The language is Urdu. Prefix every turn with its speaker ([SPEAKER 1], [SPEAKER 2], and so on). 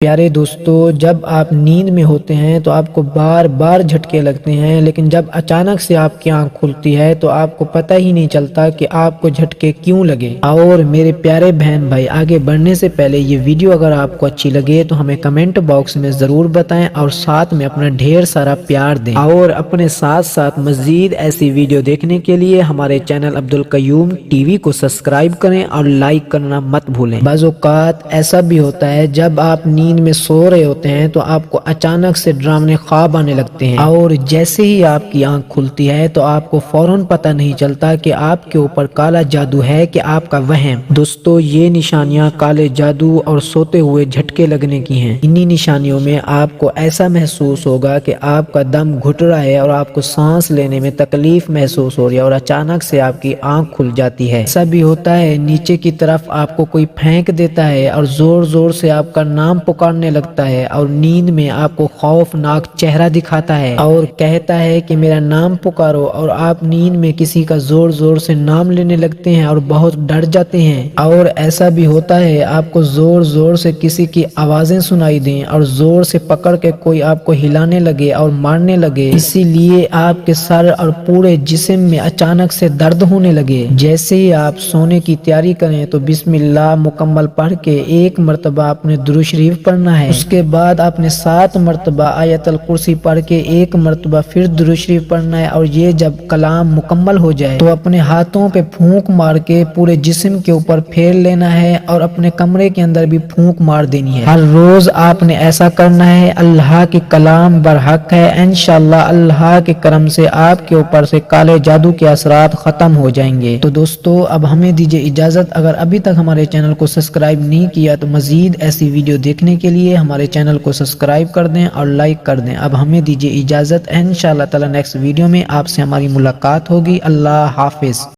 [SPEAKER 1] پیارے دوستو، جب آپ نیند میں ہوتے ہیں تو آپ کو بار بار جھٹکے لگتے ہیں، لیکن جب اچانک سے آپ کی آنکھ کھلتی ہے تو آپ کو پتہ ہی نہیں چلتا کہ آپ کو جھٹکے کیوں لگے۔ اور میرے پیارے بہن بھائی، آگے بڑھنے سے پہلے یہ ویڈیو اگر آپ کو اچھی لگے تو ہمیں کمنٹ باکس میں ضرور بتائیں اور ساتھ میں اپنا ڈھیر سارا پیار دیں، اور اپنے ساتھ ساتھ مزید ایسی ویڈیو دیکھنے کے لیے ہمارے چینل عبدالقیوم ٹی وی کو سبسکرائب کریں اور لائک کرنا مت بھولیں۔ بعض اوقات ایسا بھی ہوتا ہے جب آپ نیند میں سو رہے ہوتے ہیں تو آپ کو اچانک سے ڈراونے خواب آنے لگتے ہیں، اور جیسے ہی آپ کی آنکھ کھلتی ہے تو آپ کو فوراً پتہ نہیں چلتا کہ آپ کے اوپر کالا جادو ہے کہ آپ کا وہم۔ دوستو، یہ نشانیاں کالے جادو اور سوتے ہوئے جھٹکے لگنے کی ہیں۔ انہی نشانیوں میں آپ کو ایسا محسوس ہوگا کہ آپ کا دم گھٹ رہا ہے اور آپ کو سانس لینے میں تکلیف محسوس ہو رہی ہے، اور اچانک سے آپ کی آنکھ کھل جاتی ہے۔ ایسا بھی ہوتا ہے نیچے کی طرف آپ کو کوئی پھینک دیتا ہے اور زور زور سے آپ کا نام پکارنے لگتا ہے، اور نیند میں آپ کو خوفناک چہرہ دکھاتا ہے اور کہتا ہے کہ میرا نام پکارو، اور آپ نیند میں کسی کا زور زور سے نام لینے لگتے ہیں اور بہت ڈر جاتے ہیں۔ اور ایسا بھی ہوتا ہے آپ کو زور زور سے کسی کی آوازیں سنائی دیں اور زور سے پکڑ کے کوئی آپ کو ہلانے لگے اور مارنے لگے، اسی لیے آپ کے سر اور پورے جسم میں اچانک سے درد ہونے لگے۔ جیسے ہی آپ سونے کی تیاری کریں تو بسم اللہ مکمل پڑھ کے ایک مرتبہ اپنے درود شریف پڑھنا ہے، اس کے بعد آپ نے 7 مرتبہ آیت الکرسی پڑھ کے ایک مرتبہ پھر درود شریف پڑھنا ہے، اور یہ جب کلام مکمل ہو جائے تو اپنے ہاتھوں پہ پھونک مار کے پورے جسم کے اوپر پھیر لینا ہے، اور اپنے کمرے کے اندر بھی پھونک مار دینی ہے۔ ہر روز آپ نے ایسا کرنا ہے۔ اللہ کی کلام برحق ہے، انشاءاللہ اللہ کے کرم سے آپ کے اوپر سے کالے جادو کے اثرات ختم ہو جائیں گے۔ تو دوستو، اب ہمیں دیجیے اجازت۔ اگر ابھی تک ہمارے چینل کو سبسکرائب نہیں کیا تو مزید ایسی ویڈیو دیکھنے کے لیے ہمارے چینل کو سبسکرائب کر دیں اور لائک کر دیں۔ اب ہمیں دیجیے اجازت، انشاءاللہ تعالی نیکسٹ ویڈیو میں آپ سے ہماری ملاقات ہوگی۔ اللہ حافظ۔